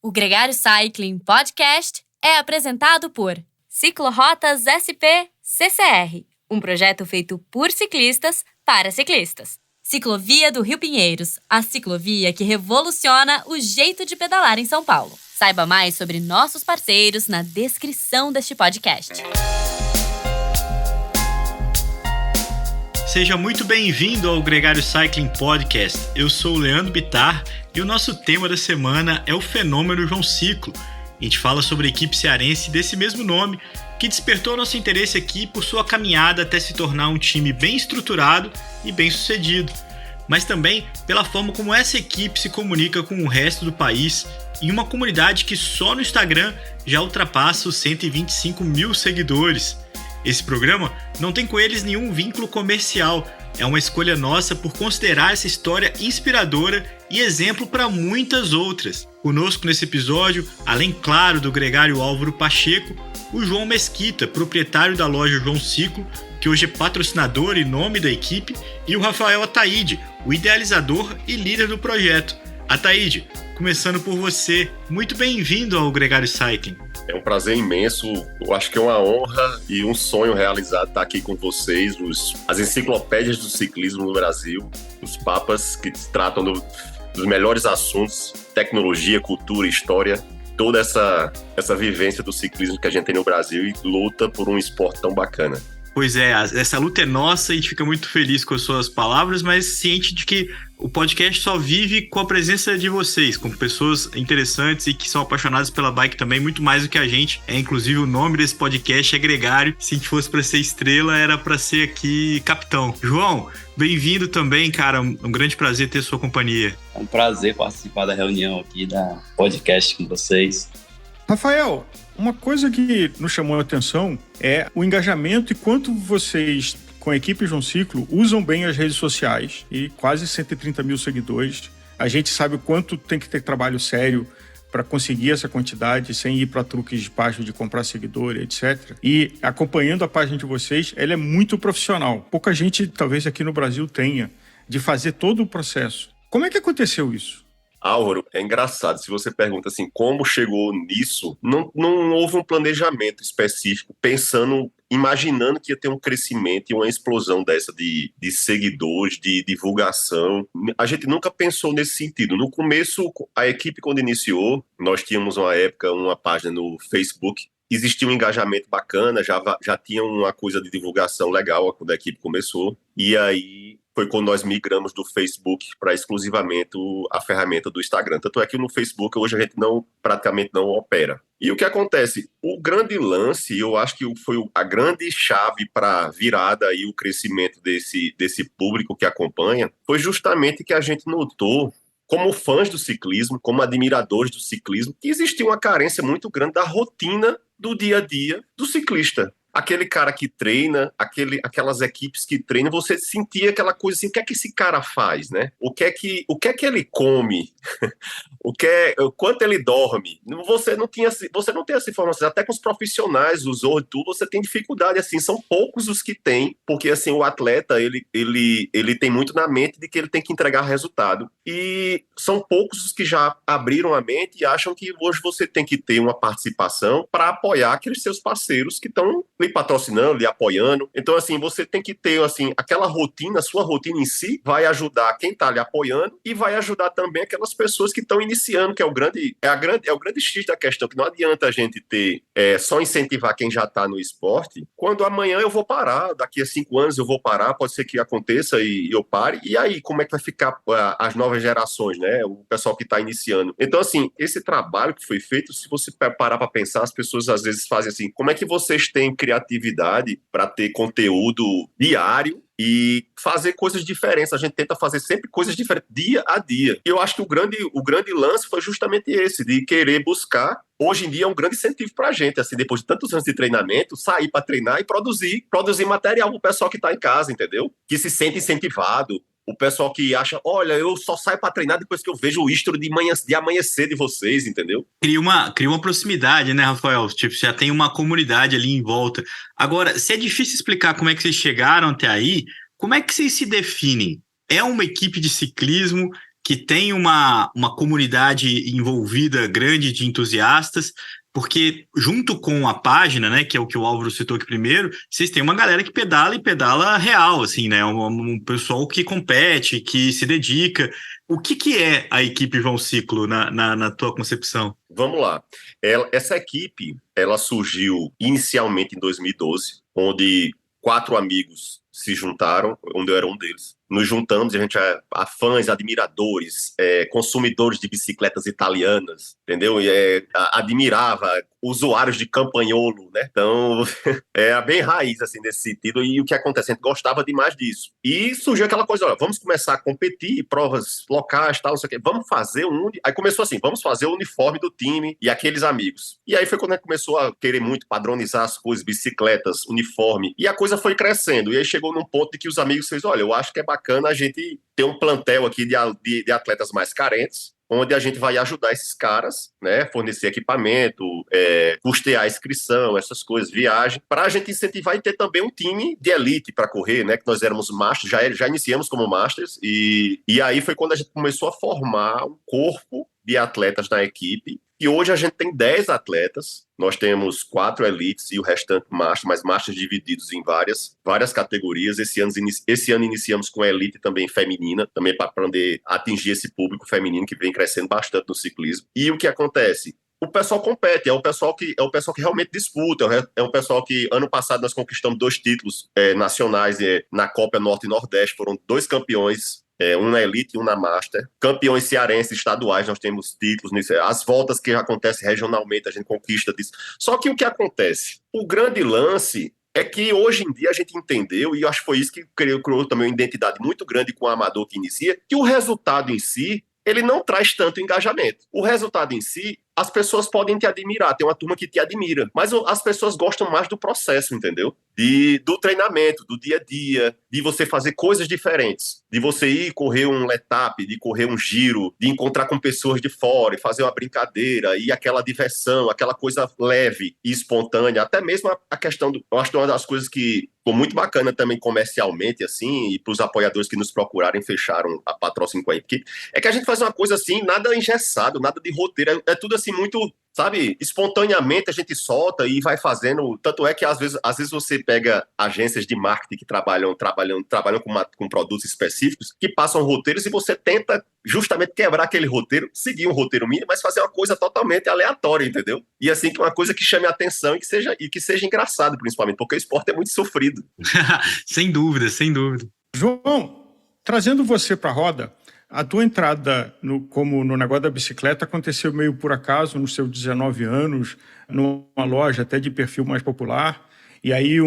O Gregário Cycling Podcast é apresentado por Ciclorotas SP CCR, um projeto feito por ciclistas para ciclistas. Ciclovia do Rio Pinheiros, a ciclovia que revoluciona o jeito de pedalar em São Paulo. Saiba mais sobre nossos parceiros na descrição deste podcast. Seja muito bem-vindo ao Gregário Cycling Podcast. Eu sou o Leandro Bittar e o nosso tema da semana é o fenômeno João Ciclo. A gente fala sobre a equipe cearense desse mesmo nome, que despertou nosso interesse aqui por sua caminhada até se tornar um time bem estruturado e bem sucedido, mas também pela forma como essa equipe se comunica com o resto do país em uma comunidade que só no Instagram já ultrapassa os 125 mil seguidores. Esse programa não tem com eles nenhum vínculo comercial, é uma escolha nossa por considerar essa história inspiradora e exemplo para muitas outras. Conosco nesse episódio, além claro do gregário Álvaro Pacheco, o João Mesquita, proprietário da loja João Ciclo, que hoje é patrocinador e nome da equipe, e o Rafael Ataíde, o idealizador e líder do projeto. Ataíde, começando por você, muito bem-vindo ao Gregário Cycling. É um prazer imenso, eu acho que é uma honra e um sonho realizado estar aqui com vocês, as enciclopédias do ciclismo no Brasil, os papas que tratam dos melhores assuntos, tecnologia, cultura, história, toda essa vivência do ciclismo que a gente tem no Brasil e luta por um esporte tão bacana. Pois é, essa luta é nossa e a gente fica muito feliz com as suas palavras, mas ciente de que o podcast só vive com a presença de vocês, com pessoas interessantes e que são apaixonadas pela bike também, muito mais do que a gente. Inclusive o nome desse podcast é Gregário. Se a gente fosse para ser estrela, era para ser aqui capitão. João, bem-vindo também, cara. Um grande prazer ter sua companhia. É um prazer participar da reunião aqui da podcast com vocês. Rafael, uma coisa que nos chamou a atenção é o engajamento e quanto vocês, com a equipe João Ciclo, usam bem as redes sociais e quase 130 mil seguidores. A gente sabe o quanto tem que ter trabalho sério para conseguir essa quantidade sem ir para truques de página de comprar seguidor, etc. E acompanhando a página de vocês, ela é muito profissional. Pouca gente, talvez aqui no Brasil, tenha de fazer todo o processo. Como é que aconteceu isso? Álvaro, é engraçado, se você pergunta assim, como chegou nisso, não houve um planejamento específico, imaginando que ia ter um crescimento e uma explosão dessa de seguidores, de divulgação. A gente nunca pensou nesse sentido. No começo, a equipe, quando iniciou, nós tínhamos uma página no Facebook, existia um engajamento bacana, já tinha uma coisa de divulgação legal quando a equipe começou, e aí foi quando nós migramos do Facebook para exclusivamente a ferramenta do Instagram. Tanto é que no Facebook hoje a gente praticamente não opera. E o que acontece? O grande lance, eu acho que foi a grande chave para a virada e o crescimento desse público que acompanha, foi justamente que a gente notou, como fãs do ciclismo, como admiradores do ciclismo, que existia uma carência muito grande da rotina do dia a dia do ciclista. Aquele cara que treina, aquelas equipes que treinam, você sentia aquela coisa assim, o que é que esse cara faz, né? O que é que ele come? Quanto ele dorme? Você não tem essa informação. Até com os profissionais, os tudo, você tem dificuldade, assim, são poucos os que têm, porque assim, o atleta, ele tem muito na mente de que ele tem que entregar resultado. E são poucos os que já abriram a mente e acham que hoje você tem que ter uma participação para apoiar aqueles seus parceiros que estão lhe patrocinando, lhe apoiando. Então, assim, você tem que ter, assim, aquela rotina, a sua rotina em si vai ajudar quem está lhe apoiando e vai ajudar também aquelas pessoas que estão iniciando, que é o grande X da questão, que não adianta a gente ter só incentivar quem já está no esporte, quando amanhã eu vou parar, daqui a 5 anos eu vou parar, pode ser que aconteça e eu pare, e aí, como é que vai ficar as novas gerações, né? O pessoal que está iniciando. Então, assim, esse trabalho que foi feito, se você parar para pensar, as pessoas às vezes fazem assim, como é que vocês têm criatividade para ter conteúdo diário e fazer coisas diferentes? A gente tenta fazer sempre coisas diferentes, dia a dia. E eu acho que o grande lance foi justamente esse, de querer buscar. Hoje em dia é um grande incentivo para a gente, assim, depois de tantos anos de treinamento, sair para treinar e produzir material para o pessoal que está em casa, entendeu? Que se sente incentivado. O pessoal que acha, olha, eu só saio para treinar depois que eu vejo o history de amanhecer de vocês, entendeu? Cria uma proximidade, né, Rafael? Tipo, já tem uma comunidade ali em volta. Agora, se é difícil explicar como é que vocês chegaram até aí, como é que vocês se definem? É uma equipe de ciclismo? que tem uma comunidade envolvida grande de entusiastas, porque junto com a página, né, que é o que o Álvaro citou aqui primeiro, vocês têm uma galera que pedala e pedala real, assim, né, um pessoal que compete, que se dedica. O que é a equipe João Ciclo na tua concepção? Vamos lá. Essa equipe, ela surgiu inicialmente em 2012, onde 4 amigos se juntaram, onde eu era um deles. Nos juntamos, a gente a fãs, admiradores, consumidores de bicicletas italianas, entendeu? E admirava usuários de Campagnolo, né? Então, era bem raiz, assim, nesse sentido. E o que acontece? A gente gostava demais disso. E surgiu aquela coisa, olha, vamos começar a competir, provas locais, tal, não sei o quê. Vamos fazer Aí começou assim, vamos fazer o uniforme do time e aqueles amigos. E aí foi quando a gente começou a querer muito padronizar as coisas, bicicletas, uniforme. E a coisa foi crescendo. E aí chegou num ponto de que os amigos fez, olha, eu acho que é bacana a gente ter um plantel aqui de atletas mais carentes, onde a gente vai ajudar esses caras, né, fornecer equipamento, custear a inscrição, essas coisas, viagem, para a gente incentivar e ter também um time de elite para correr, né, que nós éramos masters, já iniciamos como masters, e aí foi quando a gente começou a formar um corpo de atletas na equipe, e hoje a gente tem 10 atletas, nós temos 4 elites e o restante master, mas masters divididos em várias categorias. Esse ano iniciamos com a elite também feminina, também para poder atingir esse público feminino que vem crescendo bastante no ciclismo. E o que acontece? O pessoal compete, é o pessoal que realmente disputa, é o pessoal que ano passado nós conquistamos 2 títulos nacionais na Copa Norte e Nordeste, foram 2 campeões, um na Elite e um na Master. Campeões cearenses estaduais, nós temos títulos nisso. As voltas que acontecem regionalmente, a gente conquista disso. Só que o que acontece? O grande lance é que hoje em dia a gente entendeu, e eu acho que foi isso que criou também uma identidade muito grande com o amador que inicia, que o resultado em si, ele não traz tanto engajamento. O resultado em si, as pessoas podem te admirar, tem uma turma que te admira, mas as pessoas gostam mais do processo, entendeu? Do treinamento, do dia a dia, de você fazer coisas diferentes, de você ir correr um let-up, de correr um giro, de encontrar com pessoas de fora e fazer uma brincadeira, e aquela diversão, aquela coisa leve e espontânea, até mesmo a questão eu acho que uma das coisas que ficou muito bacana também comercialmente, assim, e para os apoiadores que nos procuraram e fecharam a patrocínio com a equipe, é que a gente faz uma coisa assim, nada engessado, nada de roteiro, é tudo assim muito, sabe, espontaneamente a gente solta e vai fazendo, tanto é que às vezes você pega agências de marketing que trabalham com produtos específicos, que passam roteiros e você tenta justamente quebrar aquele roteiro, seguir um roteiro mínimo, mas fazer uma coisa totalmente aleatória, entendeu? E assim, que uma coisa que chame a atenção e que seja engraçado, principalmente, porque o esporte é muito sofrido. Sem dúvida, sem dúvida. João, trazendo você para a roda, a tua entrada como no negócio da bicicleta aconteceu meio por acaso, nos seus 19 anos, numa loja até de perfil mais popular. E aí,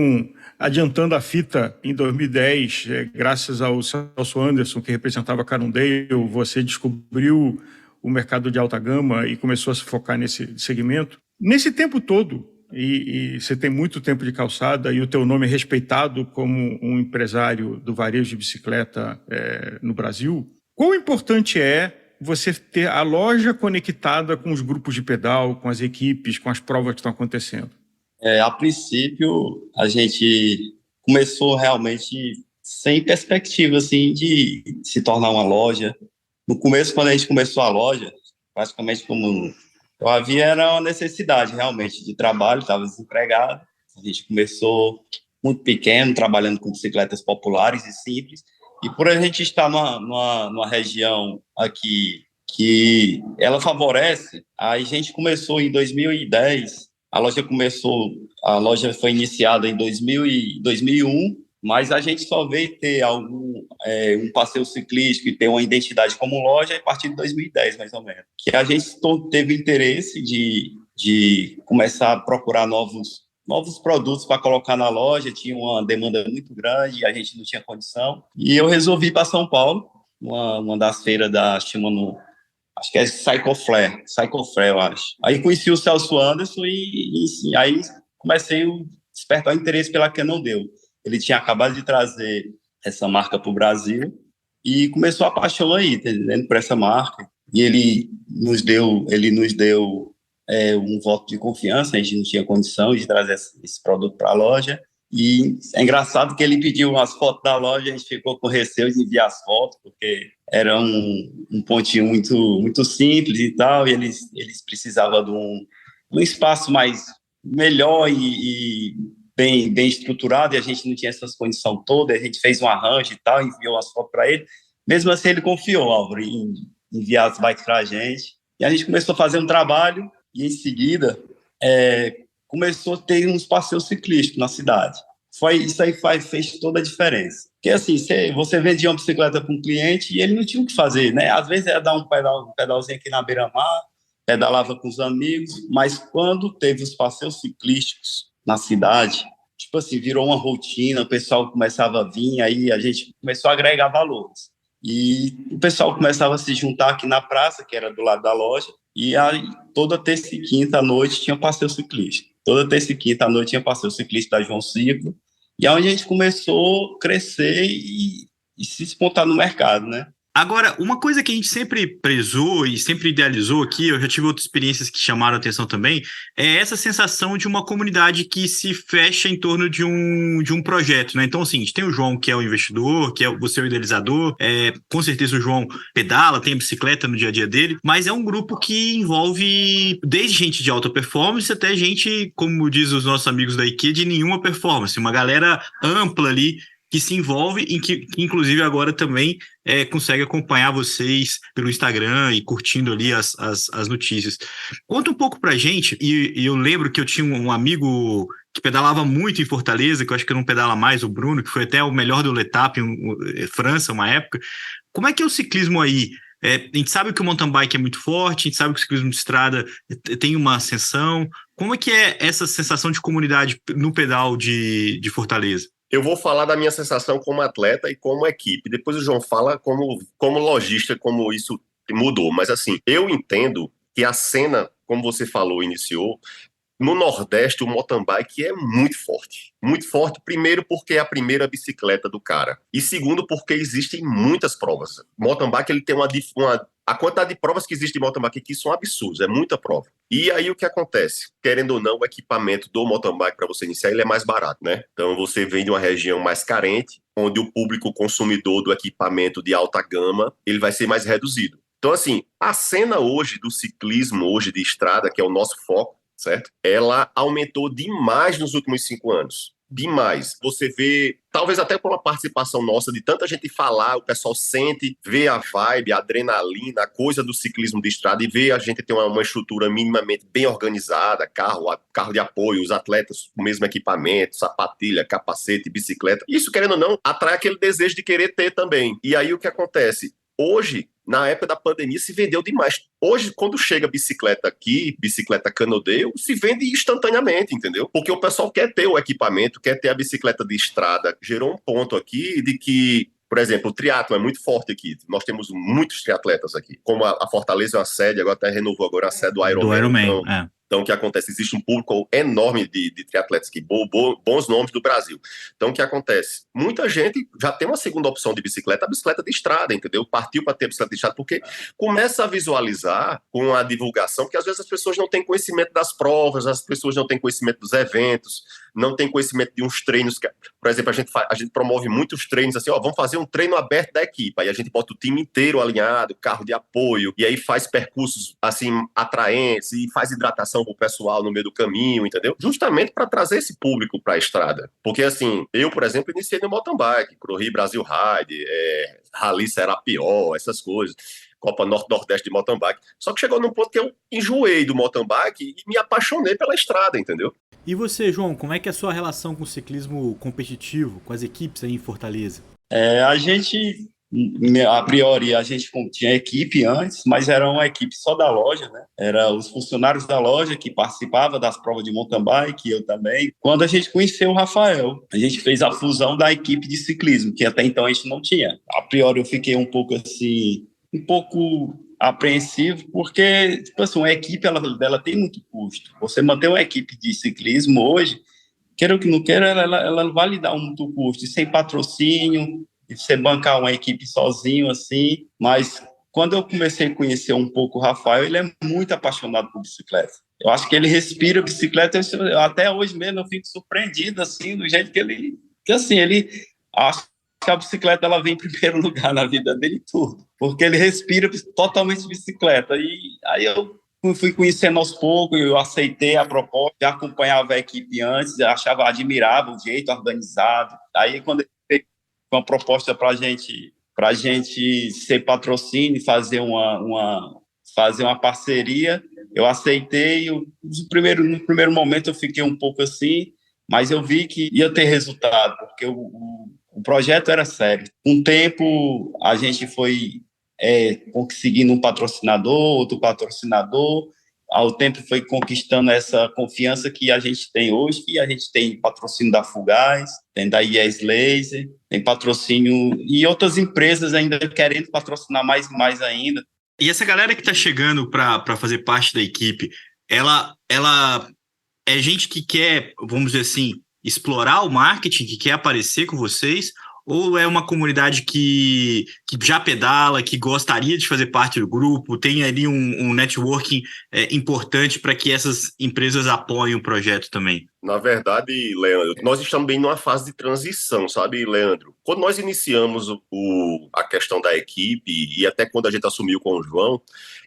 adiantando a fita, em 2010, graças ao Celso Anderson, que representava a Cannondale, você descobriu o mercado de alta gama e começou a se focar nesse segmento. Nesse tempo todo, e você tem muito tempo de calçada e o teu nome é respeitado como um empresário do varejo de bicicleta no Brasil, quão importante é você ter a loja conectada com os grupos de pedal, com as equipes, com as provas que estão acontecendo? A princípio, a gente começou realmente sem perspectiva assim, de se tornar uma loja. No começo, quando a gente começou a loja, praticamente como eu havia, era uma necessidade realmente de trabalho, estava desempregado. A gente começou muito pequeno, trabalhando com bicicletas populares e simples. E por a gente estar numa região aqui que ela favorece, a gente começou em 2010. A loja foi iniciada em 2001, mas a gente só veio ter um passeio ciclístico e ter uma identidade como loja a partir de 2010, mais ou menos. Que a gente teve interesse de começar a procurar novos produtos para colocar na loja, tinha uma demanda muito grande e a gente não tinha condição. E eu resolvi ir para São Paulo, uma das feiras acho que é Cycle Flare, eu acho. Aí conheci o Celso Anderson e aí comecei a despertar interesse pela Cannondale. Ele tinha acabado de trazer essa marca para o Brasil e começou a paixão aí, entendendo, por essa marca. E ele nos deu um voto de confiança, a gente não tinha condição de trazer esse produto para a loja. E é engraçado que ele pediu as fotos da loja, a gente ficou com receio de enviar as fotos, porque era um pontinho muito simples e tal, e eles precisavam de um espaço mais melhor e bem estruturado, e a gente não tinha essas condições todas, a gente fez um arranjo e tal, enviou as fotos para ele. Mesmo assim, ele confiou, Álvaro, em enviar as bikes para a gente. E a gente começou a fazer um trabalho, e em seguida começou a ter uns passeios ciclísticos na cidade. Isso aí fez toda a diferença. Porque assim, você vendia uma bicicleta para um cliente e ele não tinha o que fazer, né? Às vezes ia dar um pedalzinho aqui na beira-mar, pedalava com os amigos, mas quando teve os passeios ciclísticos na cidade, tipo assim, virou uma rotina, o pessoal começava a vir, aí a gente começou a agregar valores. E o pessoal começava a se juntar aqui na praça, que era do lado da loja, e aí toda terça e quinta à noite tinha passeio ciclístico. Toda terça e quinta à noite tinha passeio ciclístico da João Ciclo, e aí a gente começou a crescer e se espontar no mercado, né? Agora, uma coisa que a gente sempre prezou e sempre idealizou aqui, eu já tive outras experiências que chamaram a atenção também, é essa sensação de uma comunidade que se fecha em torno de um projeto, né? Então, assim, a gente tem o João, que é o investidor, que é você o idealizador, com certeza o João pedala, tem a bicicleta no dia a dia dele, mas é um grupo que envolve desde gente de alta performance até gente, como diz os nossos amigos da IKEA, de nenhuma performance, uma galera ampla ali, que se envolve e que inclusive agora também consegue acompanhar vocês pelo Instagram e curtindo ali as notícias. Conta um pouco pra gente, e eu lembro que eu tinha um amigo que pedalava muito em Fortaleza, que eu acho que não pedala mais, o Bruno, que foi até o melhor do Letap em França, uma época. Como é que é o ciclismo aí? A gente sabe que o mountain bike é muito forte, a gente sabe que o ciclismo de estrada tem uma ascensão. Como é que é essa sensação de comunidade no pedal de Fortaleza? Eu vou falar da minha sensação como atleta e como equipe. Depois o João fala como lojista, como isso mudou. Mas assim, eu entendo que a cena, como você falou, iniciou, no Nordeste o mountain bike é muito forte. Muito forte, primeiro porque é a primeira bicicleta do cara. E segundo porque existem muitas provas. O mountain bike ele tem a quantidade de provas que existe de mountain bike aqui são absurdas, é muita prova. E aí o que acontece? Querendo ou não, o equipamento do mountain bike para você iniciar, ele é mais barato, né? Então você vem de uma região mais carente, onde o público consumidor do equipamento de alta gama, ele vai ser mais reduzido. Então assim, a cena hoje do ciclismo, hoje de estrada, que é o nosso foco, certo? Ela aumentou demais nos últimos 5 anos. Demais. Você vê, talvez até por uma participação nossa de tanta gente falar, o pessoal sente, vê a vibe, a adrenalina, a coisa do ciclismo de estrada e vê a gente ter uma estrutura minimamente bem organizada, carro de apoio, os atletas com o mesmo equipamento, sapatilha, capacete, bicicleta. Isso, querendo ou não, atrai aquele desejo de querer ter também. E aí o que acontece? Hoje, na época da pandemia, se vendeu demais. Hoje, quando chega bicicleta aqui, bicicleta Canodale, se vende instantaneamente, entendeu? Porque o pessoal quer ter o equipamento, quer ter a bicicleta de estrada. Gerou um ponto aqui de que, por exemplo, o triatlo é muito forte aqui. Nós temos muitos triatletas aqui. Como a Fortaleza é uma sede, agora até renovou agora a sede do Ironman. Do Ironman, Então, o que acontece? Existe um público enorme de triatletas aqui, bons nomes do Brasil. Então, o que acontece? Muita gente já tem uma segunda opção de bicicleta, a bicicleta de estrada, entendeu? Partiu para ter a bicicleta de estrada, porque começa a visualizar com a divulgação, porque às vezes as pessoas não têm conhecimento das provas, as pessoas não têm conhecimento dos eventos, não têm conhecimento de uns treinos. Por exemplo, a gente promove muitos treinos assim, vamos fazer um treino aberto da equipe, aí a gente bota o time inteiro alinhado, carro de apoio, e aí faz percursos assim atraentes, e faz hidratação pro pessoal no meio do caminho, entendeu? Justamente para trazer esse público para a estrada. Porque assim, eu, por exemplo, iniciei no mountain bike, corri Brasil Ride, Rally Serapió, essas coisas, Copa Norte-Nordeste de mountain bike. Só que chegou num ponto que eu enjoei do mountain bike e me apaixonei pela estrada, entendeu? E você, João, como é que é a sua relação com o ciclismo competitivo, com as equipes aí em Fortaleza? A priori, a gente tinha equipe antes, mas era uma equipe só da loja, né? Era os funcionários da loja que participavam das provas de mountain bike, eu também. Quando a gente conheceu o Rafael, a gente fez a fusão da equipe de ciclismo, que até então a gente não tinha. A priori, eu fiquei um pouco apreensivo, porque, tipo assim, uma equipe, ela tem muito custo. Você manter uma equipe de ciclismo hoje, queira ou que não queira, ela não vai lhe dar muito custo, sem patrocínio, e você bancar uma equipe sozinho, assim, mas quando eu comecei a conhecer um pouco o Rafael, ele é muito apaixonado por bicicleta. Eu acho que ele respira bicicleta. Até hoje mesmo eu fico surpreendido, assim, do jeito que ele... Que, assim, ele... Acho que a bicicleta, ela vem em primeiro lugar na vida dele tudo. Porque ele respira totalmente bicicleta. E aí eu fui conhecendo aos poucos, eu aceitei a proposta, já acompanhava a equipe antes, admirava o jeito organizado. Aí, quando ele fez uma proposta para a gente ser patrocínio e fazer uma parceria, eu aceitei. No primeiro momento eu fiquei um pouco assim, mas eu vi que ia ter resultado, porque o projeto era sério. Com o tempo, a gente foi conseguindo um patrocinador, outro patrocinador. Ao tempo foi conquistando essa confiança que a gente tem hoje, que a gente tem patrocínio da Fugaz, tem da Yes Laser, tem patrocínio e outras empresas ainda querendo patrocinar mais ainda. E essa galera que está chegando para fazer parte da equipe, ela é gente que quer, vamos dizer assim, explorar o marketing, que quer aparecer com vocês, ou é uma comunidade que já pedala, que gostaria de fazer parte do grupo, tem ali um networking importante para que essas empresas apoiem o projeto também? Na verdade, Leandro, nós estamos bem numa fase de transição, sabe, Leandro? Quando nós iniciamos a questão da equipe, e até quando a gente assumiu com o João,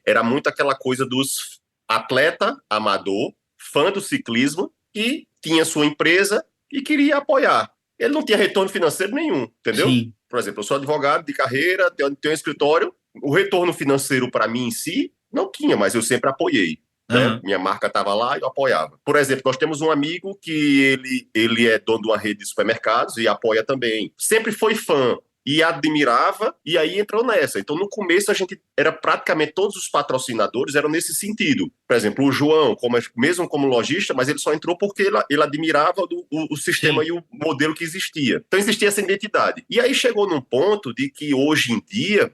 era muito aquela coisa dos atleta amador, fã do ciclismo, que tinha sua empresa e queria apoiar. Ele não tinha retorno financeiro nenhum, entendeu? Sim. Por exemplo, eu sou advogado de carreira, tenho um escritório, o retorno financeiro para mim em si não tinha, mas eu sempre apoiei. Né? Minha marca estava lá e eu apoiava. Por exemplo, nós temos um amigo que ele é dono de uma rede de supermercados e apoia também. Sempre foi fã e admirava, e aí entrou nessa. Então, no começo, a gente era praticamente todos os patrocinadores eram nesse sentido. Por exemplo, o João, mesmo como lojista, mas ele só entrou porque ele admirava o sistema. Sim. E o modelo que existia. Então, existia essa identidade. E aí chegou num ponto de que, hoje em dia,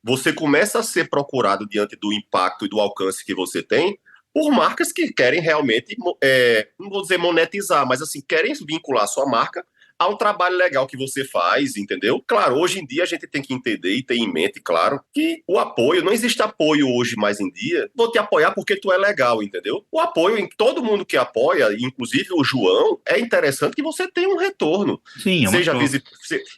você começa a ser procurado diante do impacto e do alcance que você tem por marcas que querem realmente, não vou dizer monetizar, mas assim, querem vincular a sua marca a um trabalho legal que você faz, entendeu? Claro, hoje em dia a gente tem que entender e ter em mente, claro, que o apoio, não existe apoio hoje mais em dia, vou te apoiar porque tu é legal, entendeu? O apoio em todo mundo que apoia, inclusive o João, é interessante que você tenha um retorno. Sim,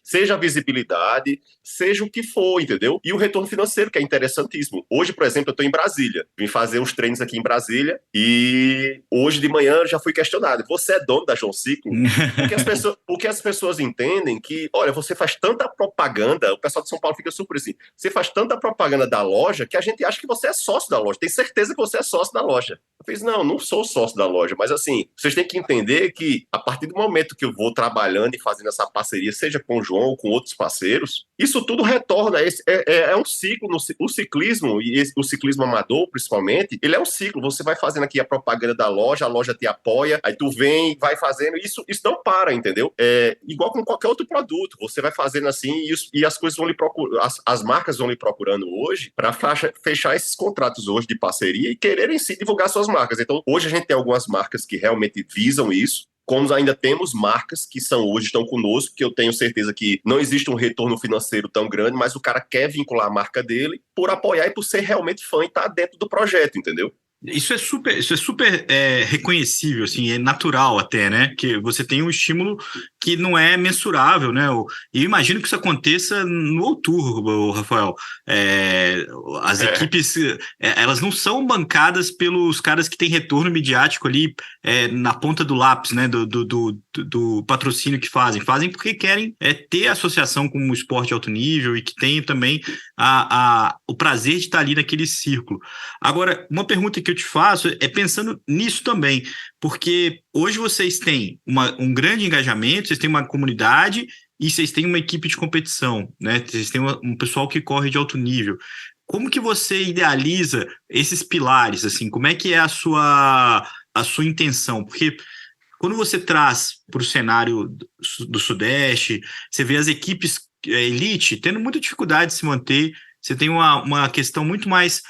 seja visibilidade, seja o que for, entendeu? E o retorno financeiro, que é interessantíssimo. Hoje, por exemplo, eu estou em Brasília, vim fazer uns treinos aqui em Brasília e hoje de manhã já fui questionado, você é dono da João Ciclo? Porque as pessoas entendem que, olha, você faz tanta propaganda, o pessoal de São Paulo fica surpreso assim, você faz tanta propaganda da loja que a gente acha que você é sócio da loja, tem certeza que você é sócio da loja. Eu fiz, não sou sócio da loja, mas assim, vocês têm que entender que a partir do momento que eu vou trabalhando e fazendo essa parceria, seja com o João ou com outros parceiros, isso tudo retorna, é um ciclo, o ciclismo, e o ciclismo amador principalmente, ele é um ciclo, você vai fazendo aqui a propaganda da loja, a loja te apoia, aí tu vem, vai fazendo, isso não para, entendeu? Igual com qualquer outro produto, você vai fazendo assim e as coisas vão lhe procurando, as marcas vão lhe procurando hoje para fechar esses contratos hoje de parceria e quererem sim divulgar suas marcas. Então, hoje a gente tem algumas marcas que realmente visam isso, como ainda temos marcas que hoje estão conosco, que eu tenho certeza que não existe um retorno financeiro tão grande, mas o cara quer vincular a marca dele por apoiar e por ser realmente fã e estar dentro do projeto, entendeu? Isso é super reconhecível, assim, é natural até, né? Que você tem um estímulo que não é mensurável, né? E eu imagino que isso aconteça no outubro, Rafael. As equipes, elas não são bancadas pelos caras que têm retorno midiático ali na ponta do lápis, né? Do patrocínio que fazem. Fazem porque querem ter associação com o esporte de alto nível e que tenham também o prazer de estar ali naquele círculo. Agora, uma pergunta que eu te faço é pensando nisso também, porque hoje vocês têm um grande engajamento, vocês têm uma comunidade e vocês têm uma equipe de competição, né? Vocês têm um pessoal que corre de alto nível. Como que você idealiza esses pilares, assim? Como é que é a sua intenção? Porque quando você traz para o cenário do Sudeste, você vê as equipes elite tendo muita dificuldade de se manter. Você tem uma questão muito mais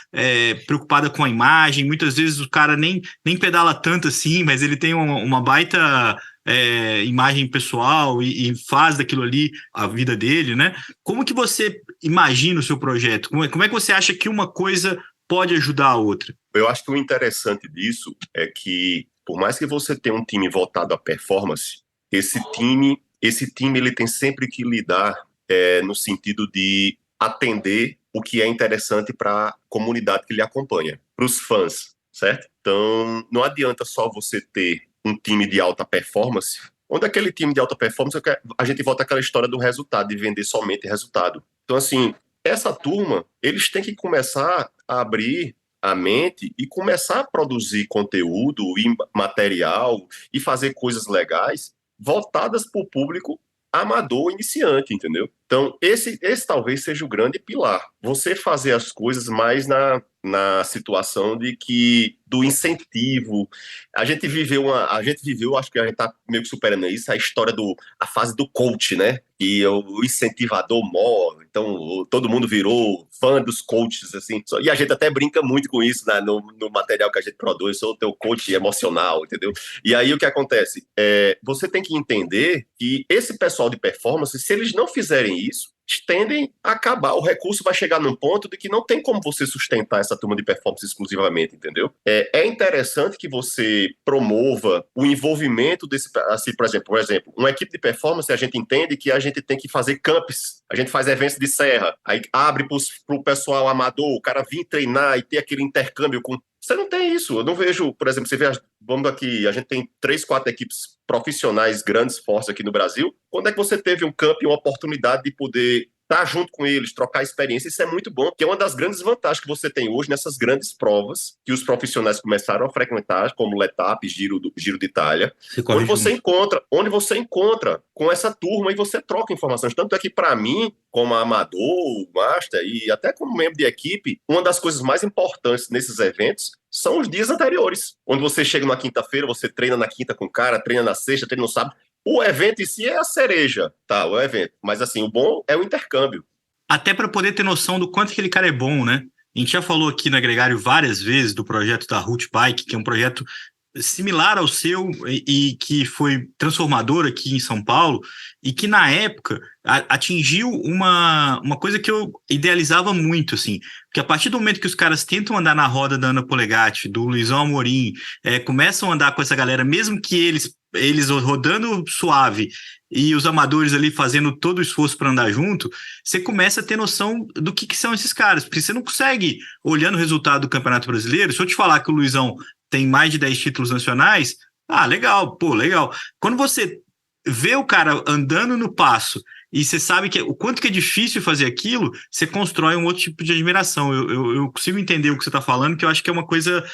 preocupada com a imagem. Muitas vezes o cara nem pedala tanto assim, mas ele tem uma baita imagem pessoal e faz daquilo ali a vida dele, né? Como que você imagina o seu projeto? Como é que você acha que uma coisa pode ajudar a outra? Eu acho que o interessante disso é que, por mais que você tenha um time voltado à performance, esse time ele tem sempre que lidar no sentido de atender o que é interessante para a comunidade que lhe acompanha, para os fãs, certo? Então, não adianta só você ter um time de alta performance, onde aquele time de alta performance, a gente volta àquela história do resultado, de vender somente resultado. Então, assim, essa turma, eles têm que começar a abrir a mente e começar a produzir conteúdo e material e fazer coisas legais voltadas para o público amador iniciante, entendeu? Então, esse talvez seja o grande pilar. Você fazer as coisas mais na situação do incentivo. A gente viveu, acho que a gente tá meio que superando isso, a fase do coach, né? E o incentivador mor, então todo mundo virou fã dos coaches, assim. E a gente até brinca muito com isso, né, no material que a gente produz, eu sou o teu coach emocional, entendeu? E aí o que acontece? Você tem que entender que esse pessoal de performance, se eles não fizerem isso, tendem a acabar. O recurso vai chegar num ponto de que não tem como você sustentar essa turma de performance exclusivamente, entendeu? É interessante que você promova o envolvimento desse, assim, por exemplo, uma equipe de performance, a gente entende que a gente tem que fazer camps, a gente faz eventos de serra, aí abre para o pessoal amador, o cara vir treinar e ter aquele intercâmbio com... Você não tem isso. Eu não vejo, por exemplo, vamos aqui, a gente tem 3, 4 equipes profissionais grandes, fortes aqui no Brasil. Quando é que você teve um camp e uma oportunidade de poder estar junto com eles, trocar experiência? Isso é muito bom, que é uma das grandes vantagens que você tem hoje nessas grandes provas que os profissionais começaram a frequentar, como Letap, Giro de Itália, onde você encontra com essa turma e você troca informações. Tanto é que, para mim, como amador, master e até como membro de equipe, uma das coisas mais importantes nesses eventos são os dias anteriores, onde você chega na quinta-feira, você treina na quinta com o cara, treina na sexta, treina no sábado. O evento em si é a cereja, tá? O evento. Mas, assim, o bom é o intercâmbio. Até para poder ter noção do quanto aquele cara é bom, né? A gente já falou aqui na Gregário várias vezes do projeto da Route Bike, que é um projeto similar ao seu e que foi transformador aqui em São Paulo e que na época atingiu uma coisa que eu idealizava muito, assim, porque a partir do momento que os caras tentam andar na roda da Ana Polegatti, do Luizão Amorim, começam a andar com essa galera, mesmo que eles rodando suave e os amadores ali fazendo todo o esforço para andar junto, você começa a ter noção do que são esses caras, porque você não consegue, olhando o resultado do Campeonato Brasileiro, se eu te falar que o Luizão tem mais de 10 títulos nacionais, legal, legal. Quando você vê o cara andando no passo e você sabe o quanto que é difícil fazer aquilo, você constrói um outro tipo de admiração. Eu consigo entender o que você está falando, que eu acho que é uma coisa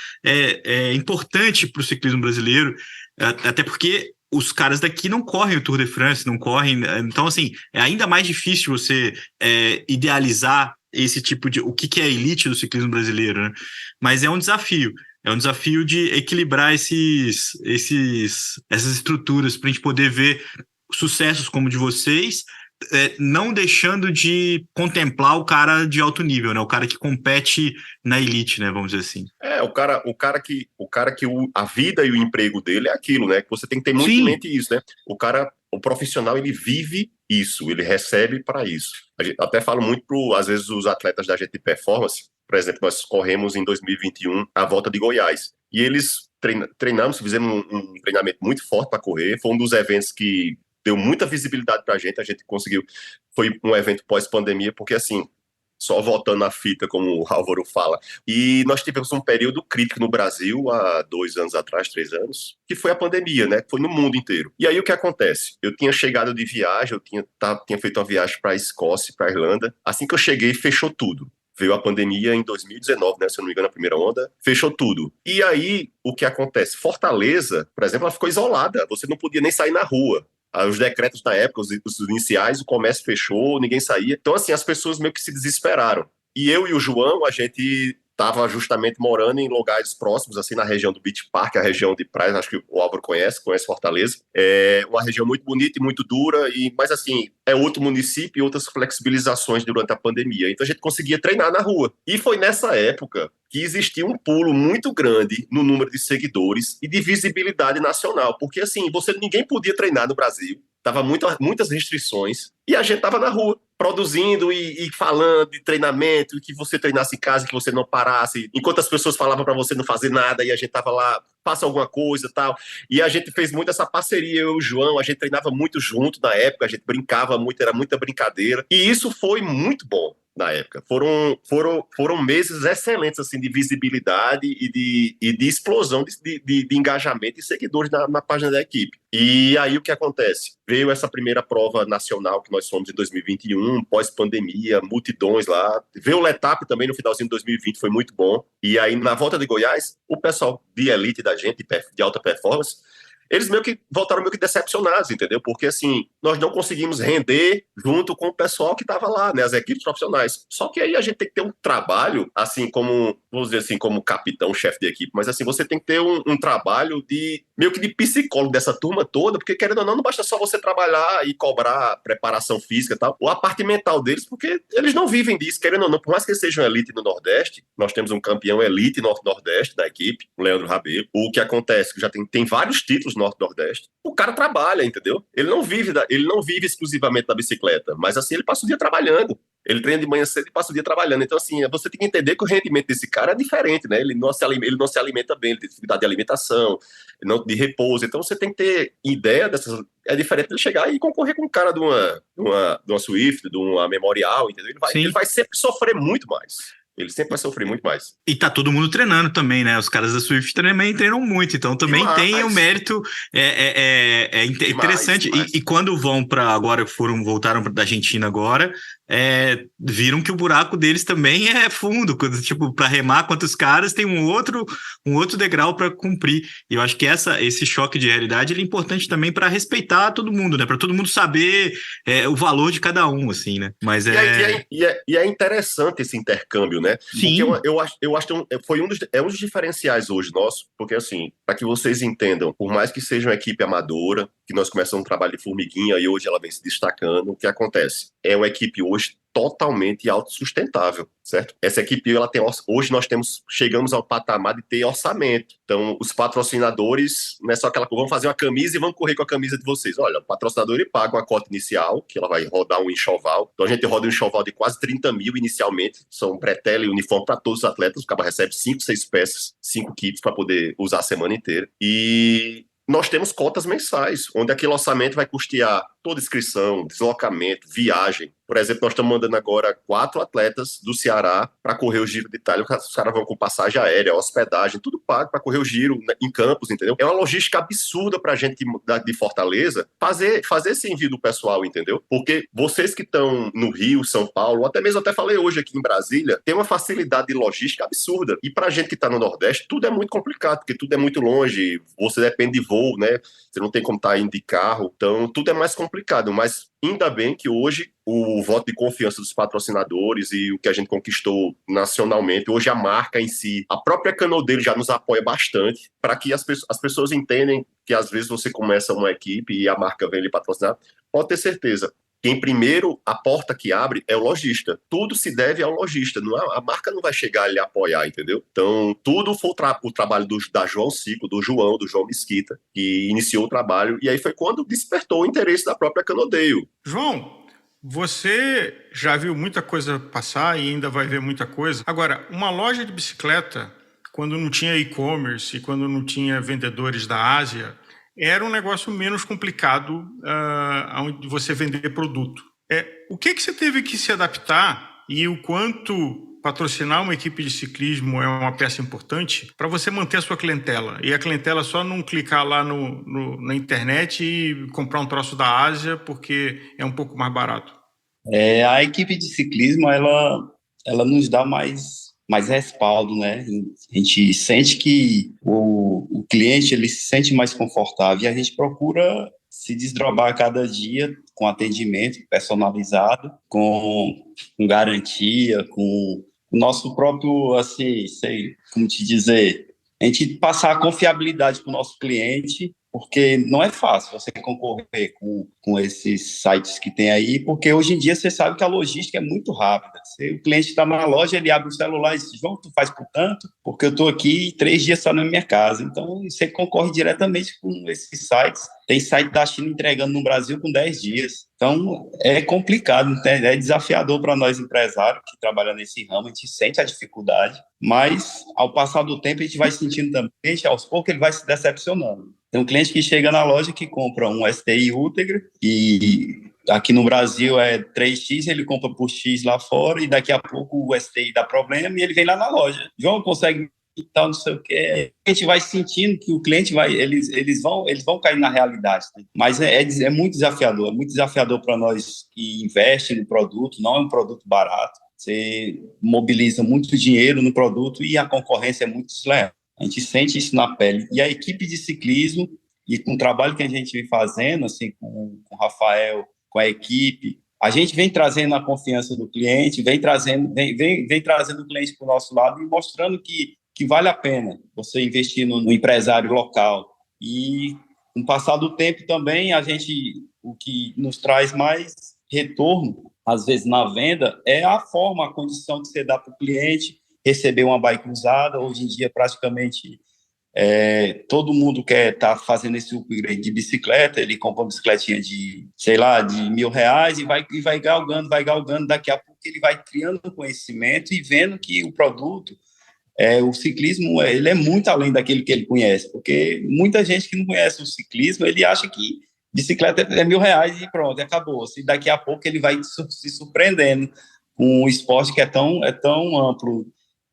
importante para o ciclismo brasileiro, até porque os caras daqui não correm o Tour de France, não correm... Então, assim, é ainda mais difícil você idealizar esse tipo de... O que é a elite do ciclismo brasileiro, né? Mas é um desafio. É um desafio de equilibrar essas estruturas para a gente poder ver sucessos como o de vocês, não deixando de contemplar o cara de alto nível, né? O cara que compete na elite, né? Vamos dizer assim. O cara que a vida e o emprego dele é aquilo, né? Que você tem que ter muito em mente isso, né? O profissional, ele vive isso, ele recebe para isso. A gente até fala muito às vezes, os atletas da gente de performance. Por exemplo, nós corremos em 2021 a Volta de Goiás. E eles treinamos, fizemos um treinamento muito forte para correr. Foi um dos eventos que deu muita visibilidade para a gente conseguiu. Foi um evento pós-pandemia, porque, assim, só voltando à fita, como o Álvaro fala. E nós tivemos um período crítico no Brasil, há 2 anos atrás, 3 anos, que foi a pandemia, né? Foi no mundo inteiro. E aí o que acontece? Eu tinha chegado de viagem, eu tinha feito uma viagem para a Escócia, para a Irlanda. Assim que eu cheguei, fechou tudo. Veio a pandemia em 2019, né? Se eu não me engano, a primeira onda, fechou tudo. E aí, o que acontece? Fortaleza, por exemplo, ela ficou isolada. Você não podia nem sair na rua. Os decretos na época, os iniciais, o comércio fechou, ninguém saía. Então, assim, as pessoas meio que se desesperaram. E eu e o João, a gente estava justamente morando em lugares próximos, assim, na região do Beach Park, a região de praias, acho que o Álvaro conhece Fortaleza. É uma região muito bonita e muito dura, mas assim, é outro município e outras flexibilizações durante a pandemia. Então a gente conseguia treinar na rua. E foi nessa época que existia um pulo muito grande no número de seguidores e de visibilidade nacional, porque assim, ninguém podia treinar no Brasil, tava muitas restrições, e a gente tava na rua, produzindo e falando de treinamento, e que você treinasse em casa, que você não parasse, enquanto as pessoas falavam para você não fazer nada, e a gente tava lá, faça alguma coisa e tal, e a gente fez muito essa parceria, eu e o João, a gente treinava muito junto na época, a gente brincava muito, era muita brincadeira, e isso foi muito bom na época. Foram meses excelentes assim, de visibilidade e de explosão de engajamento e seguidores na página da equipe. E aí o que acontece? Veio essa primeira prova nacional que nós fomos em 2021, pós-pandemia, multidões lá. Veio o Letap também no finalzinho de 2020, foi muito bom. E aí na volta de Goiás, o pessoal de elite da gente, de alta performance, eles voltaram meio que decepcionados, entendeu? Porque, assim, nós não conseguimos render junto com o pessoal que estava lá, né? As equipes profissionais. Só que aí a gente tem que ter um trabalho, assim, vamos dizer assim, como capitão, chefe de equipe, mas, assim, você tem que ter um trabalho meio que de psicólogo dessa turma toda, porque, querendo ou não basta só você trabalhar e cobrar preparação física e tal, ou a parte mental deles, porque eles não vivem disso, querendo ou não, por mais que eles sejam elite no Nordeste, nós temos um campeão elite Norte-Nordeste da equipe, o Leandro Rabelo. O que acontece, que já tem vários títulos Norte-Nordeste, o cara trabalha, entendeu? Ele não vive exclusivamente da bicicleta, mas assim, ele passa o dia trabalhando. Ele treina de manhã cedo e passa o dia trabalhando. Então, assim, você tem que entender que o rendimento desse cara é diferente, né? Ele não se alimenta bem, ele tem dificuldade de alimentação, de repouso. Então, você tem que ter ideia dessas... É diferente ele chegar e concorrer com um cara de uma Swift, de uma Memorial, entendeu? Ele vai sempre sofrer muito mais. Ele sempre vai sofrer muito mais. E tá todo mundo treinando também, né? Os caras da Swift também treinam muito, então também tem o mérito interessante. Demais. E quando voltaram da Argentina agora, viram que o buraco deles também é fundo. Tipo, para remar quanto os caras, tem um outro degrau para cumprir. E eu acho que esse choque de realidade ele é importante também para respeitar todo mundo, né? Para todo mundo saber o valor de cada um, assim, né? Mas E é interessante esse intercâmbio, né? Sim. Porque eu acho que foi um dos diferenciais hoje nosso, porque assim, para que vocês entendam, por mais que seja uma equipe amadora, que nós começamos um trabalho de formiguinha e hoje ela vem se destacando, o que acontece? É uma equipe hoje totalmente autossustentável, certo? Essa equipe, hoje chegamos ao patamar de ter orçamento. Então, os patrocinadores, não é só aquela coisa, vamos fazer uma camisa e vamos correr com a camisa de vocês. Olha, o patrocinador ele paga uma cota inicial, que ela vai rodar um enxoval. Então, a gente roda um enxoval de quase 30 mil inicialmente, são bretela e uniforme para todos os atletas, o cara recebe 5, 6 peças, 5 kits para poder usar a semana inteira. E nós temos cotas mensais, onde aquele orçamento vai custear toda inscrição, deslocamento, viagem. Por exemplo, nós estamos mandando agora 4 atletas do Ceará para correr o Giro de Itália. Os caras vão com passagem aérea, hospedagem, tudo pago para correr o Giro em Campos, entendeu? É uma logística absurda para a gente de Fortaleza fazer esse envio do pessoal, entendeu? Porque vocês que estão no Rio, São Paulo, até falei hoje aqui em Brasília, tem uma facilidade de logística absurda. E para a gente que está no Nordeste, tudo é muito complicado, porque tudo é muito longe, você depende de voo, né? Você não tem como estar indo de carro, então tudo é mais complicado, mas ainda bem que hoje o voto de confiança dos patrocinadores e o que a gente conquistou nacionalmente, hoje a marca em si, a própria Canoe dele já nos apoia bastante, para que as pessoas entendem que às vezes você começa uma equipe e a marca vem lhe patrocinar, pode ter certeza. Quem primeiro, a porta que abre é o lojista. Tudo se deve ao lojista. A marca não vai chegar e lhe apoiar, entendeu? Então, tudo foi o trabalho da João Ciclo, do João Mesquita, que iniciou o trabalho. E aí foi quando despertou o interesse da própria Canodeio. João, você já viu muita coisa passar e ainda vai ver muita coisa. Agora, uma loja de bicicleta, quando não tinha e-commerce e quando não tinha vendedores da Ásia, era um negócio menos complicado onde você vender produto. O que você teve que se adaptar e o quanto patrocinar uma equipe de ciclismo é uma peça importante para você manter a sua clientela? E a clientela só não clicar lá na internet e comprar um troço da Ásia porque é um pouco mais barato. A equipe de ciclismo, ela nos dá mais respaldo, né? A gente sente que o cliente ele se sente mais confortável e a gente procura se desdobrar a cada dia com atendimento personalizado, com garantia, com o nosso próprio, assim, sei como te dizer, a gente passar a confiabilidade para o nosso cliente, porque não é fácil você concorrer com esses sites que tem aí, porque hoje em dia você sabe que a logística é muito rápida. O cliente está na loja, ele abre o celular e diz, João, tu faz por tanto? Porque eu estou aqui 3 dias só na minha casa. Então, você concorre diretamente com esses sites. Tem site da China entregando no Brasil com 10 dias. Então, é complicado, é desafiador para nós empresários que trabalham nesse ramo, a gente sente a dificuldade, mas ao passar do tempo a gente vai sentindo também, aos poucos ele vai se decepcionando. Tem um cliente que chega na loja que compra um STI Ultegra e aqui no Brasil é 3X, ele compra por X lá fora e daqui a pouco o STI dá problema e ele vem lá na loja. João, consegue tal, não sei o que. A gente vai sentindo que o cliente vai, eles vão cair na realidade. Né? Mas é muito desafiador para nós que investem no produto, não é um produto barato. Você mobiliza muito dinheiro no produto e a concorrência é muito desleal. A gente sente isso na pele. E a equipe de ciclismo, e com o trabalho que a gente vem fazendo, assim, com o Rafael, com a equipe, a gente vem trazendo a confiança do cliente, vem trazendo o cliente para o nosso lado e mostrando que vale a pena você investir no empresário local. E, com o passar do tempo também, o que nos traz mais retorno, às vezes na venda, é a forma, a condição que você dá para o cliente receber uma bike usada. Hoje em dia, praticamente, todo mundo quer estar fazendo esse upgrade de bicicleta, ele compra uma bicicletinha de, sei lá, de R$1.000 e vai galgando, daqui a pouco ele vai criando conhecimento e vendo que o produto, o ciclismo, ele é muito além daquele que ele conhece, porque muita gente que não conhece o ciclismo, ele acha que bicicleta é R$1.000 e pronto, acabou. E daqui a pouco ele vai se surpreendendo com um esporte que é tão amplo.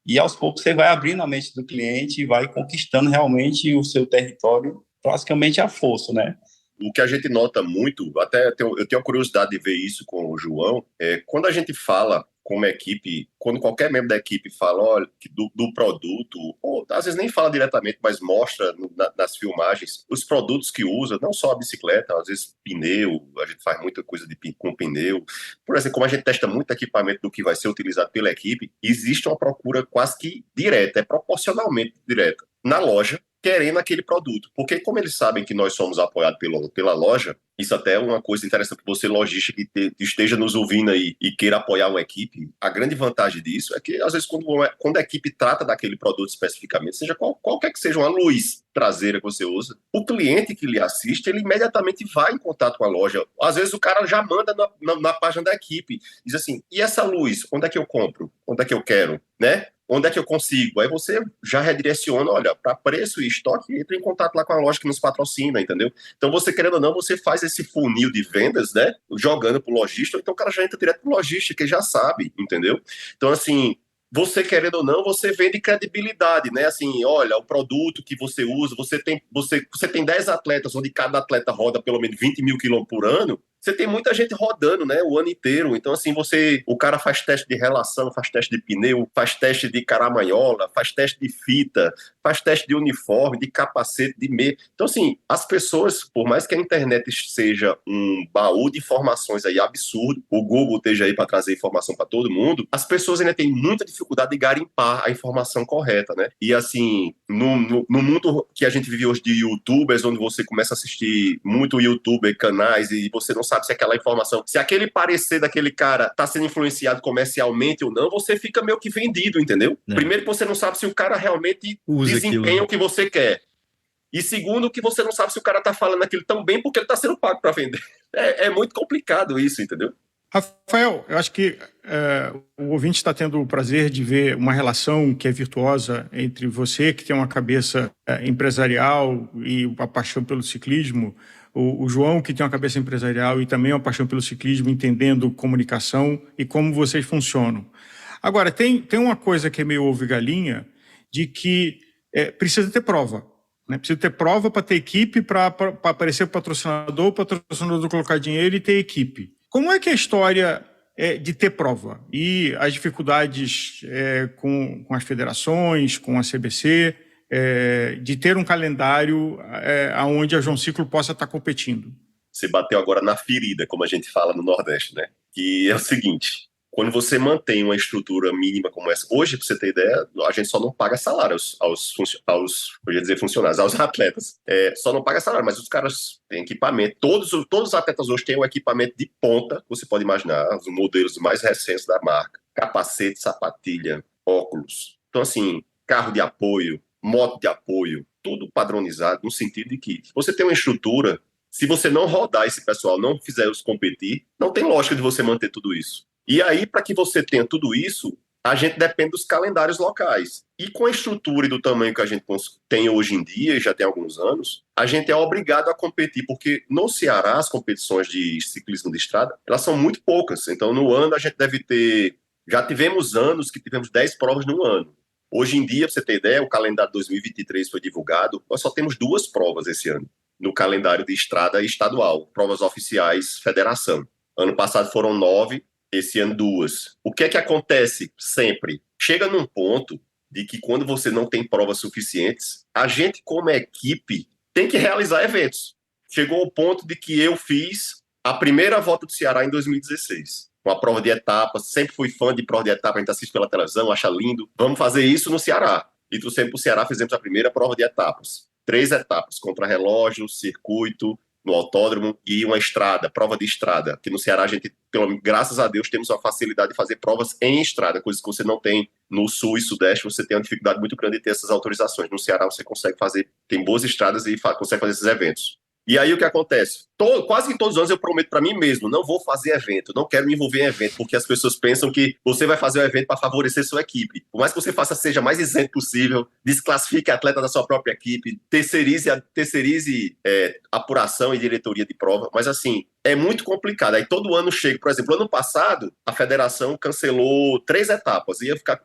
E aos poucos você vai abrindo a mente do cliente e vai conquistando realmente o seu território, praticamente à força, né? O que a gente nota muito, até eu tenho a curiosidade de ver isso com o João, quando a gente fala como equipe, quando qualquer membro da equipe fala, olha, do produto, ou às vezes nem fala diretamente, mas mostra nas filmagens os produtos que usa, não só a bicicleta, às vezes pneu, a gente faz muita coisa com pneu. Por exemplo, como a gente testa muito equipamento do que vai ser utilizado pela equipe, existe uma procura quase que direta, proporcionalmente direta, na loja, querendo aquele produto. Porque como eles sabem que nós somos apoiados pela loja, isso até é uma coisa interessante para você, lojista, que esteja nos ouvindo aí e queira apoiar uma equipe. A grande vantagem disso é que, às vezes, quando a equipe trata daquele produto especificamente, seja qualquer que seja uma luz traseira que você usa, o cliente que lhe assiste, ele imediatamente vai em contato com a loja. Às vezes o cara já manda na página da equipe, diz assim, e essa luz, onde é que eu compro? Onde é que eu quero? Né? Onde é que eu consigo? Aí você já redireciona, olha, para preço e estoque, entra em contato lá com a loja que nos patrocina, entendeu? Então você, querendo ou não, você faz esse funil de vendas, né? Jogando pro lojista, então o cara já entra direto pro lojista, que já sabe, entendeu? Então, assim, você querendo ou não, você vende credibilidade, né? Assim, olha, o produto que você usa, você tem 10 atletas, onde cada atleta roda pelo menos 20 mil quilômetros por ano, você tem muita gente rodando, né, o ano inteiro. Então, assim, o cara faz teste de relação, faz teste de pneu, faz teste de caramanhola, faz teste de fita, faz teste de uniforme, de capacete, de meia. Então, assim, as pessoas, por mais que a internet seja um baú de informações aí absurdo, o Google esteja aí para trazer informação para todo mundo, as pessoas ainda têm muita dificuldade de garimpar a informação correta, né? E, assim, no mundo que a gente vive hoje de youtubers, onde você começa a assistir muito youtuber, canais, e você não sabe se aquela informação, se aquele parecer daquele cara tá sendo influenciado comercialmente ou não, você fica meio que vendido, entendeu? Primeiro que você não sabe se o cara realmente desempenha o que você quer. E segundo, que você não sabe se o cara tá falando aquilo tão bem porque ele tá sendo pago para vender. É muito complicado isso, entendeu? Rafael, eu acho que o ouvinte está tendo o prazer de ver uma relação que é virtuosa entre você, que tem uma cabeça empresarial e a paixão pelo ciclismo, o João, que tem uma cabeça empresarial e também uma paixão pelo ciclismo, entendendo comunicação e como vocês funcionam. Agora, tem uma coisa que é meio ovo e galinha, de que precisa ter prova. Né? Precisa ter prova para ter equipe, para aparecer o patrocinador colocar dinheiro e ter equipe. Como é que é a história de ter prova? E as dificuldades com as federações, com a CBC, de ter um calendário onde a João Ciclo possa estar competindo? Você bateu agora na ferida, como a gente fala no Nordeste, né? Que é o seguinte, quando você mantém uma estrutura mínima como essa, hoje, para você ter ideia, a gente só não paga salário eu ia dizer funcionários, aos atletas. Só não paga salário, mas os caras têm equipamento. Todos os atletas hoje têm um equipamento de ponta, você pode imaginar, os modelos mais recentes da marca. Capacete, sapatilha, óculos. Então, assim, carro de apoio, moto de apoio, tudo padronizado, no sentido de que você tem uma estrutura, se você não rodar esse pessoal, não fizer os competir, não tem lógica de você manter tudo isso. E aí, para que você tenha tudo isso, a gente depende dos calendários locais. E com a estrutura e do tamanho que a gente tem hoje em dia, e já tem alguns anos, a gente é obrigado a competir, porque no Ceará, as competições de ciclismo de estrada, elas são muito poucas. Então, no ano, a gente deve ter... Já tivemos anos que tivemos 10 provas no ano. Hoje em dia, para você ter ideia, o calendário de 2023 foi divulgado, nós só temos 2 provas esse ano, no calendário de estrada estadual, provas oficiais, federação. Ano passado foram 9, esse ano 2. O que é que acontece sempre? Chega num ponto de que quando você não tem provas suficientes, a gente como equipe tem que realizar eventos. Chegou ao ponto de que eu fiz a primeira volta do Ceará em 2016. Uma prova de etapas, sempre fui fã de prova de etapa, a gente assiste pela televisão, acha lindo. Vamos fazer isso no Ceará. E trouxemos para o Ceará, fizemos a primeira prova de etapas. 3 etapas, contra-relógio, circuito, no autódromo e uma estrada, prova de estrada, que no Ceará a gente, graças a Deus, temos a facilidade de fazer provas em estrada, coisas que você não tem no sul e sudeste, você tem uma dificuldade muito grande de ter essas autorizações. No Ceará você consegue fazer, tem boas estradas e consegue fazer esses eventos. E aí o que acontece? Quase que todos os anos eu prometo para mim mesmo, não vou fazer evento, não quero me envolver em evento, porque as pessoas pensam que você vai fazer o evento para favorecer sua equipe. Por mais que você faça, seja mais isento possível, desclassifique atleta da sua própria equipe, terceirize apuração e diretoria de prova, mas assim, é muito complicado. Aí todo ano chega, por exemplo, ano passado, a federação cancelou 3 etapas,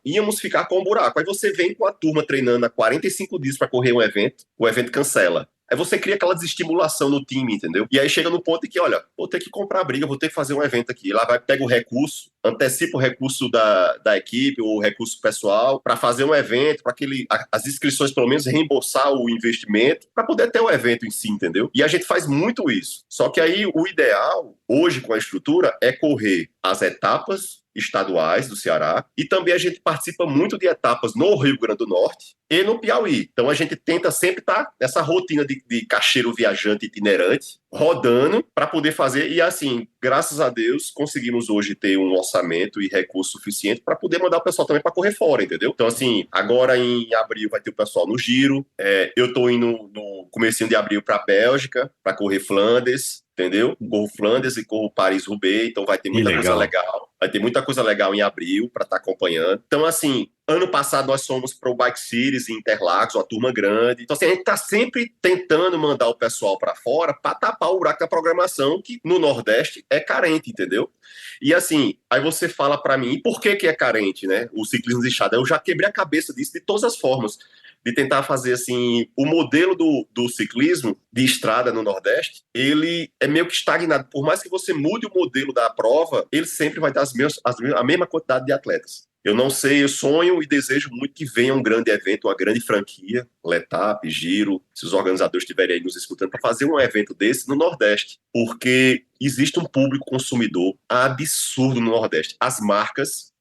íamos ficar com um buraco. Aí você vem com a turma treinando há 45 dias para correr um evento, o evento cancela. Aí você cria aquela desestimulação no time, entendeu? E aí chega no ponto de que, olha, vou ter que comprar a briga, vou ter que fazer um evento aqui. Lá pega o recurso, antecipa o recurso da equipe, ou o recurso pessoal, para fazer um evento, para as inscrições, pelo menos, reembolsar o investimento, para poder ter o evento em si, entendeu? E a gente faz muito isso. Só que aí o ideal, hoje, com a estrutura, é correr as etapas estaduais do Ceará, e também a gente participa muito de etapas no Rio Grande do Norte e no Piauí. Então a gente tenta sempre estar nessa rotina de cacheiro viajante itinerante, rodando para poder fazer, e assim, graças a Deus, conseguimos hoje ter um orçamento e recurso suficiente para poder mandar o pessoal também para correr fora, entendeu? Então assim, agora em abril vai ter o pessoal no Giro, eu estou indo no comecinho de abril para a Bélgica, para correr Flandres, entendeu? Corro Flandres e corro Paris-Roubaix, então vai ter muita coisa legal. Vai ter muita coisa legal em abril para estar acompanhando. Então, assim, ano passado nós fomos para o Bike Cities em Interlagos, uma turma grande. Então, assim, a gente está sempre tentando mandar o pessoal para fora para tapar o buraco da programação, que no Nordeste é carente, entendeu? E, assim, aí você fala para mim, e por que é carente, né? O ciclismo de estrada. Eu já quebrei a cabeça disso de todas as formas, de tentar fazer, assim, o modelo do ciclismo de estrada no Nordeste, ele é meio que estagnado. Por mais que você mude o modelo da prova, ele sempre vai dar a mesma quantidade de atletas. Eu não sei, eu sonho e desejo muito que venha um grande evento, uma grande franquia, Letap, Giro, se os organizadores estiverem aí nos escutando, para fazer um evento desse no Nordeste, porque existe um público consumidor absurdo no Nordeste.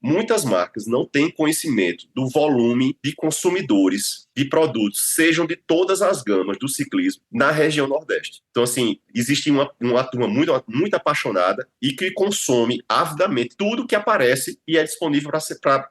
Muitas marcas não têm conhecimento do volume de consumidores de produtos, sejam de todas as gamas do ciclismo, na região Nordeste. Então, assim, existe uma turma muito apaixonada e que consome avidamente tudo que aparece e é disponível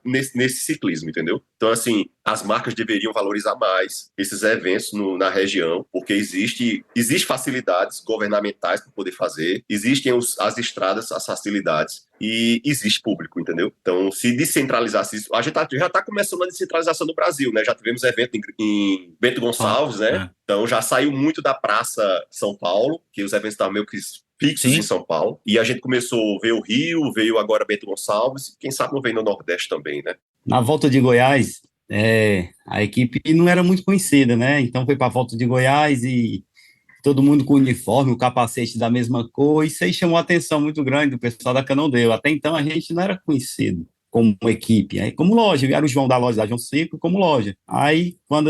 nesse ciclismo, entendeu? Então, assim, as marcas deveriam valorizar mais esses eventos na região, porque existe facilidades governamentais para poder fazer, existem as estradas, as facilidades, e existe público, entendeu? Então, se descentralizasse isso, a gente já está começando a descentralização no Brasil, né? Já tivemos evento em Bento Gonçalves, né? Então, já saiu muito da Praça São Paulo, que os eventos estavam meio que fixos em São Paulo, e a gente começou a ver o Rio, veio agora Bento Gonçalves, quem sabe não vem no Nordeste também, né? Na volta de Goiás, a equipe não era muito conhecida, né? Então foi para a volta de Goiás e todo mundo com uniforme, o capacete da mesma cor, isso aí chamou a atenção muito grande do pessoal da Canondeu. Até então a gente não era conhecido como equipe, aí como loja, era o João da loja da João Ciclo como loja. Aí, quando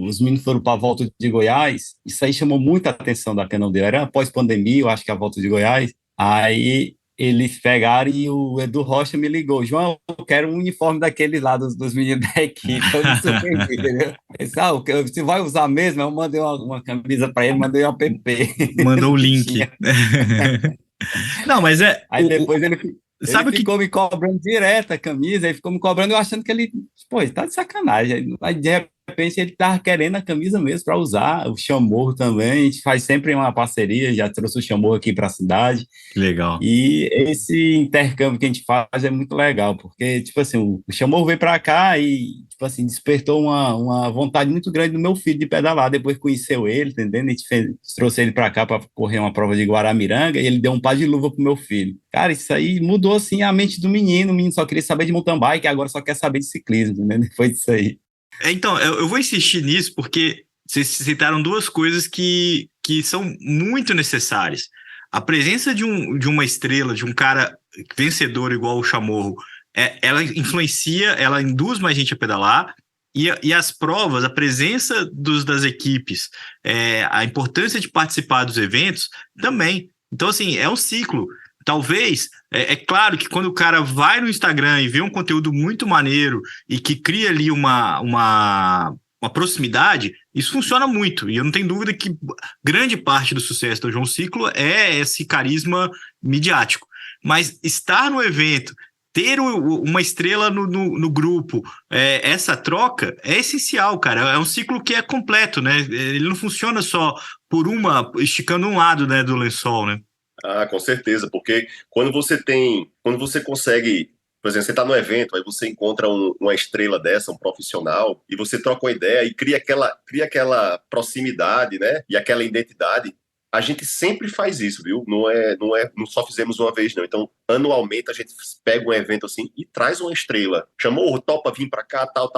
os meninos foram para a volta de Goiás, isso aí chamou muita atenção da Canondeu. Era pós-pandemia, eu acho que a volta de Goiás, aí eles pegaram e o Edu Rocha me ligou. João, eu quero um uniforme daqueles lá dos meninos da equipe. Eu me surpreendi, entendeu? Você vai usar mesmo? Eu mandei uma camisa para ele, mandei um app. Mandou o link. Não, mas Aí depois ele sabe ficou me cobrando direto a camisa, ele ficou me cobrando, eu achando que ele, pô, ele tá de sacanagem. Aí de repente ele tava querendo a camisa mesmo para usar, o Chamorro também, a gente faz sempre uma parceria, já trouxe o Chamorro aqui para a cidade. Que legal. E esse intercâmbio que a gente faz é muito legal, porque, tipo assim, o Chamorro veio para cá e, tipo assim, despertou uma vontade muito grande do meu filho de pedalar, depois conheceu ele, entendeu? A gente trouxe ele para cá para correr uma prova de Guaramiranga e ele deu um par de luva pro meu filho. Cara, isso aí mudou, assim, a mente do menino, o menino só queria saber de mountain bike, agora só quer saber de ciclismo, né? Depois disso aí. Então, eu vou insistir nisso porque vocês citaram duas coisas que são muito necessárias. A presença de uma estrela, de um cara vencedor igual o Chamorro, ela influencia, ela induz mais gente a pedalar, e as provas, a presença das equipes, a importância de participar dos eventos também. Então, assim, é um ciclo. Talvez, é claro que quando o cara vai no Instagram e vê um conteúdo muito maneiro e que cria ali uma proximidade, isso funciona muito. E eu não tenho dúvida que grande parte do sucesso do João Ciclo é esse carisma midiático. Mas estar no evento, ter uma estrela no grupo, essa troca é essencial, cara. É um ciclo que é completo, né? Ele não funciona só esticando um lado, né, do lençol, né? Ah, com certeza, porque quando você consegue, por exemplo, você está no evento, aí você encontra uma estrela dessa, um profissional, e você troca uma ideia e cria aquela proximidade, né? E aquela identidade. A gente sempre faz isso, viu? Não só fizemos uma vez, não. Então, anualmente, a gente pega um evento assim e traz uma estrela. Chamorro, topa vir para cá, tal.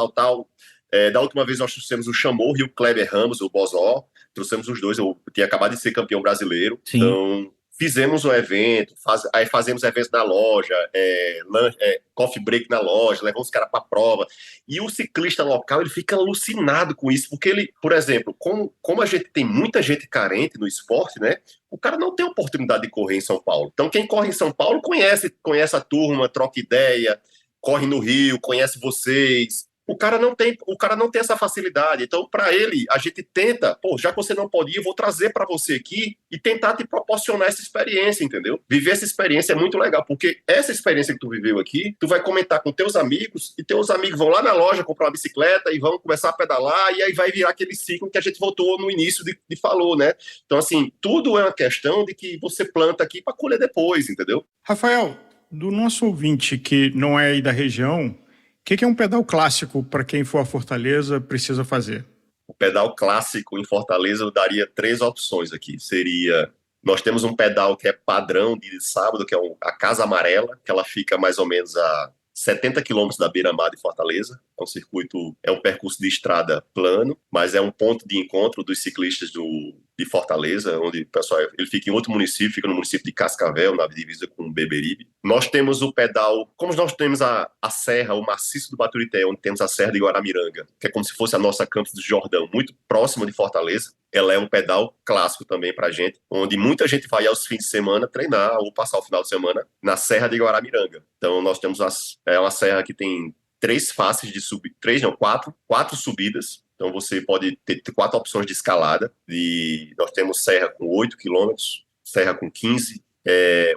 Da última vez nós trouxemos o Chamorro e o Kleber Ramos, o Bozó. Trouxemos os dois, eu tinha acabado de ser campeão brasileiro. Sim. Então, fizemos um evento, aí fazemos eventos na loja, coffee break na loja, levamos os caras para a prova. E o ciclista local, ele fica alucinado com isso, porque ele, por exemplo, como a gente tem muita gente carente no esporte, né? O cara não tem oportunidade de correr em São Paulo. Então, quem corre em São Paulo conhece a turma, troca ideia, corre no Rio, conhece vocês. O cara não tem essa facilidade. Então, para ele, a gente tenta, já que você não pode ir, eu vou trazer para você aqui e tentar te proporcionar essa experiência, entendeu? Viver essa experiência é muito legal, porque essa experiência que tu viveu aqui, tu vai comentar com teus amigos, e teus amigos vão lá na loja comprar uma bicicleta e vão começar a pedalar, e aí vai virar aquele ciclo que a gente voltou no início de falou, né? Então, assim, tudo é uma questão de que você planta aqui para colher depois, entendeu? Rafael, do nosso ouvinte que não é aí da região, o que é um pedal clássico para quem for a Fortaleza precisa fazer? O pedal clássico em Fortaleza eu daria 3 opções aqui. Nós temos um pedal que é padrão de sábado, que é a Casa Amarela, que ela fica mais ou menos a 70 quilômetros da beira-mar de Fortaleza. É um percurso de estrada plano, mas é um ponto de encontro dos ciclistas de Fortaleza, onde o pessoal ele fica em outro município, fica no município de Cascavel, na divisa com o Beberibe. Nós temos o pedal, como nós temos a serra, o maciço do Baturité, onde temos a Serra de Guaramiranga, que é como se fosse a nossa Campos do Jordão, muito próxima de Fortaleza. Ela é um pedal clássico também pra gente, onde muita gente vai aos fins de semana treinar ou passar o final de semana na Serra de Guaramiranga. Então nós temos uma serra que tem 3 faces de subida, 4 subidas. Então você pode ter 4 opções de escalada. E nós temos serra com 8 quilômetros, serra com 15,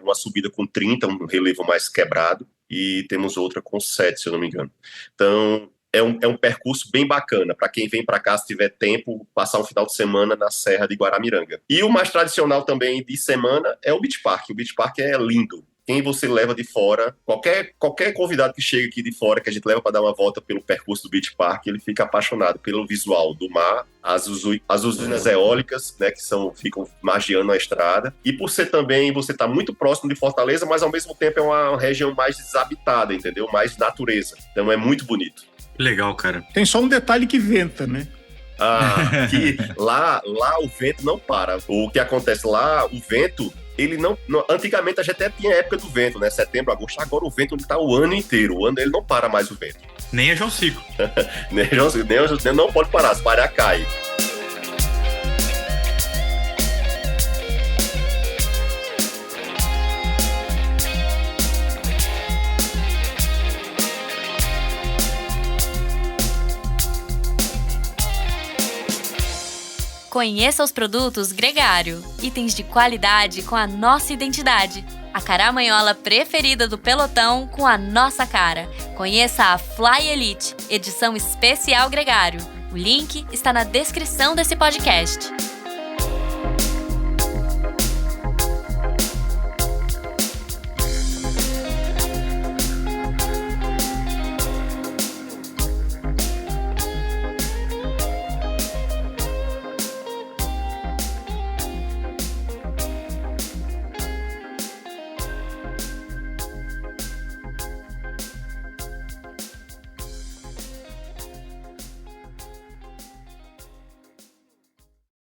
uma subida com 30, um relevo mais quebrado, e temos outra com 7, se eu não me engano. Então é um percurso bem bacana para quem vem para cá, se tiver tempo, passar um final de semana na Serra de Guaramiranga. E o mais tradicional também de semana é o Beach Park. O Beach Park é lindo. Quem você leva de fora, qualquer convidado que chega aqui de fora, que a gente leva para dar uma volta pelo percurso do Beach Park, ele fica apaixonado pelo visual do mar, as usinas eólicas, né, que ficam magiando a estrada, e por ser também, você está muito próximo de Fortaleza, mas ao mesmo tempo é uma região mais desabitada, entendeu? Mais natureza. Então é muito bonito. Legal, cara. Tem só um detalhe que venta, né? Que lá o vento não para. O que acontece lá, o vento, ele não... Antigamente a gente até tinha época do vento, né? Setembro, agosto. Agora o vento está o ano inteiro. O ano ele não para mais o vento. Nem a João Ciclo. Nem a João Ciclo não pode parar. Se parar, cai. Conheça os produtos Gregário, itens de qualidade com a nossa identidade. A caramanhola preferida do pelotão com a nossa cara. Conheça a Fly Elite, edição especial Gregário. O link está na descrição desse podcast.